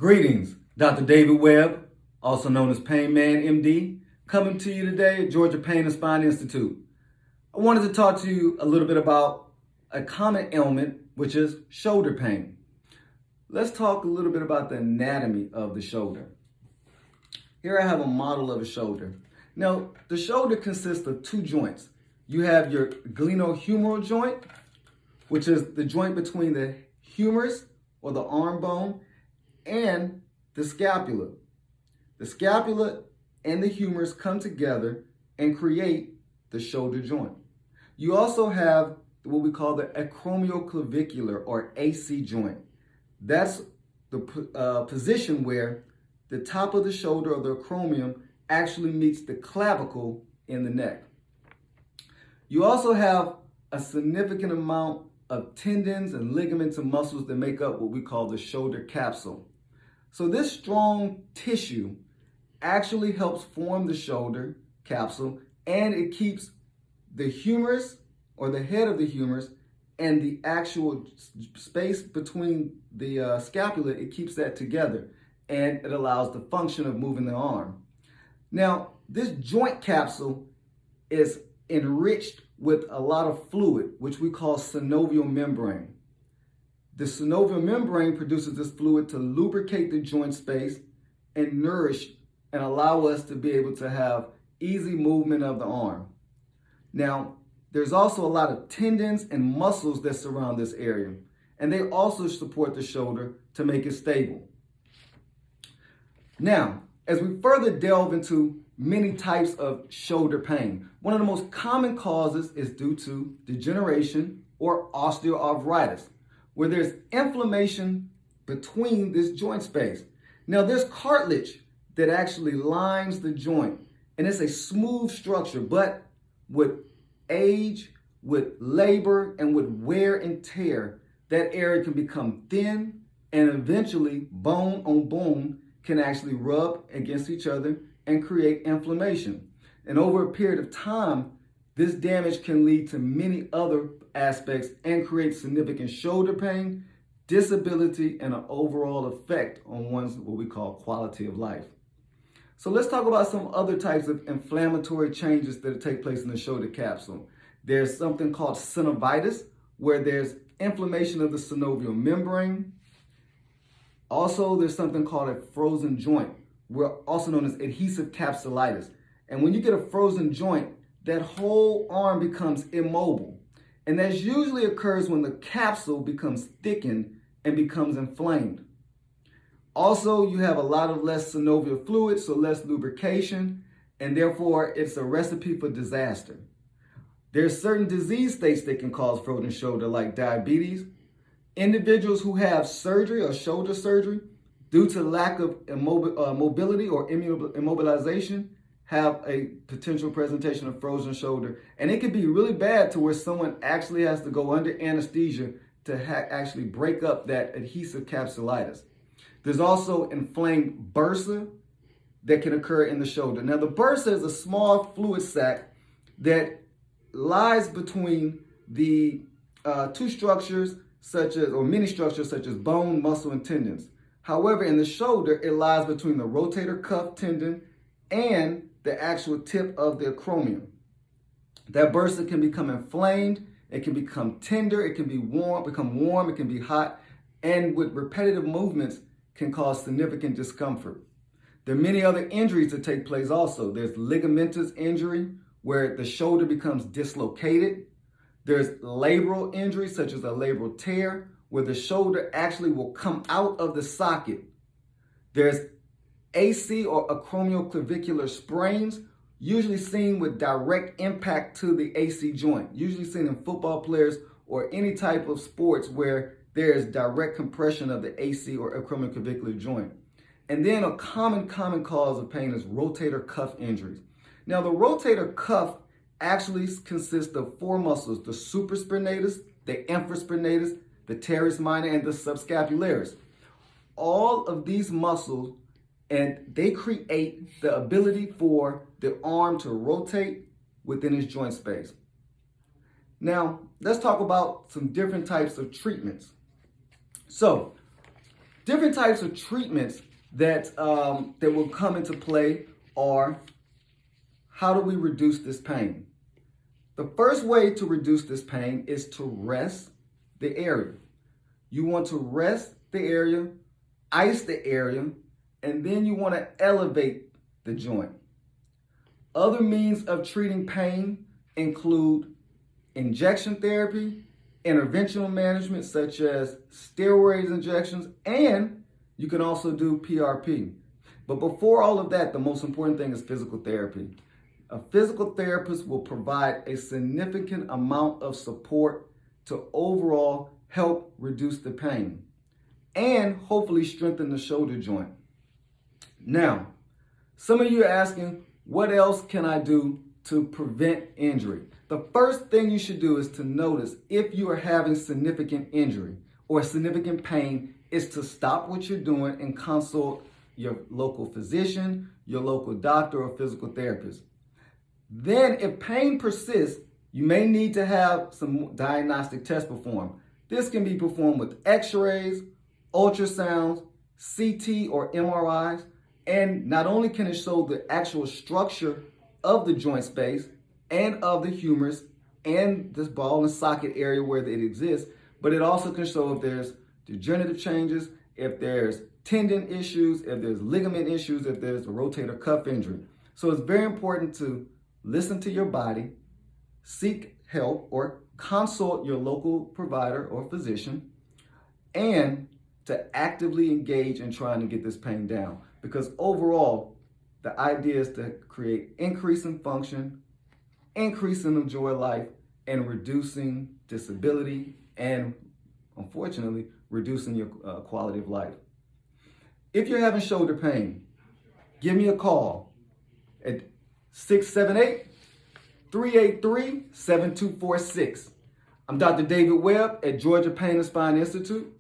Greetings, Dr. David Webb, also known as Painman, MD, coming to you today at Georgia Pain and Spine Institute. I wanted to talk to you a little bit about a common ailment, which is shoulder pain. Let's talk a little bit about the anatomy of the shoulder. Here I have a model of a shoulder. Now, the shoulder consists of two joints. You have your glenohumeral joint, which is the joint between the humerus or the arm bone and the scapula. The scapula and the humerus come together and create the shoulder joint. You also have what we call the acromioclavicular or AC joint. That's the position where the top of the shoulder or the acromion actually meets the clavicle in the neck. You also have a significant amount of tendons and ligaments and muscles that make up what we call the shoulder capsule. So this strong tissue actually helps form the shoulder capsule, and it keeps the humerus or the head of the humerus and the actual space between the scapula. It keeps that together, and it allows the function of moving the arm. Now, this joint capsule is enriched with a lot of fluid, which we call synovial membrane. The synovial membrane produces this fluid to lubricate the joint space and nourish and allow us to be able to have easy movement of the arm. Now, there's also a lot of tendons and muscles that surround this area, and they also support the shoulder to make it stable. Now, as we further delve into many types of shoulder pain, one of the most common causes is due to degeneration or osteoarthritis, where there's inflammation between this joint space. Now, there's cartilage that actually lines the joint, and it's a smooth structure, but with age, with labor, and with wear and tear, that area can become thin, and eventually bone on bone can actually rub against each other and create inflammation. And over a period of time, this damage can lead to many other aspects and create significant shoulder pain, disability, and an overall effect on one's what we call quality of life. So let's talk about some other types of inflammatory changes that take place in the shoulder capsule. There's something called synovitis, where there's inflammation of the synovial membrane. Also, there's something called a frozen joint, also known as adhesive capsulitis. And when you get a frozen joint, that whole arm becomes immobile. And that usually occurs when the capsule becomes thickened and becomes inflamed. Also, you have a lot of less synovial fluid, so less lubrication, and therefore it's a recipe for disaster. There's certain disease states that can cause frozen shoulder, like diabetes. Individuals who have surgery or shoulder surgery due to lack of mobility or immobilization have a potential presentation of frozen shoulder. And it can be really bad to where someone actually has to go under anesthesia to actually break up that adhesive capsulitis. There's also inflamed bursa that can occur in the shoulder. Now, the bursa is a small fluid sac that lies between the two structures, many structures such as bone, muscle, and tendons. However, in the shoulder, it lies between the rotator cuff tendon and the actual tip of the acromion. That bursa can become inflamed, it can become tender, it can become warm, it can be hot, and with repetitive movements can cause significant discomfort. There are many other injuries that take place also. There's ligamentous injury, where the shoulder becomes dislocated. There's labral injuries, such as a labral tear, where the shoulder actually will come out of the socket. There's AC or acromioclavicular sprains, usually seen with direct impact to the AC joint, usually seen in football players or any type of sports where there is direct compression of the AC or acromioclavicular joint. And then a common cause of pain is rotator cuff injuries. Now, the rotator cuff actually consists of four muscles: the supraspinatus, the infraspinatus, the teres minor, and the subscapularis. All of these muscles, and they create the ability for the arm to rotate within its joint space. Now, let's talk about some different types of treatments. So, Different types of treatments that will come into play are, how do we reduce this pain? The first way to reduce this pain is to rest the area. You want to rest the area, ice the area, and then you want to elevate the joint. Other means of treating pain include injection therapy, interventional management such as steroid injections, and you can also do PRP. But before all of that, the most important thing is physical therapy. A physical therapist will provide a significant amount of support to overall help reduce the pain and hopefully strengthen the shoulder joint. Now, some of you are asking, what else can I do to prevent injury? The first thing you should do is to notice if you are having significant injury or significant pain, is to stop what you're doing and consult your local physician, your local doctor, or physical therapist. Then, if pain persists, you may need to have some diagnostic tests performed. This can be performed with x-rays, ultrasounds, CT or MRIs, and not only can it show the actual structure of the joint space and of the humerus and this ball and socket area where it exists, but it also can show if there's degenerative changes, if there's tendon issues, if there's ligament issues, if there's a rotator cuff injury. So it's very important to listen to your body, seek help or consult your local provider or physician, and to actively engage in trying to get this pain down. Because overall, the idea is to create increase in function, increase in enjoy life, and reducing disability and, unfortunately, reducing your quality of life. If you're having shoulder pain, give me a call at 678-383-7246. I'm Dr. David Webb at Georgia Pain and Spine Institute.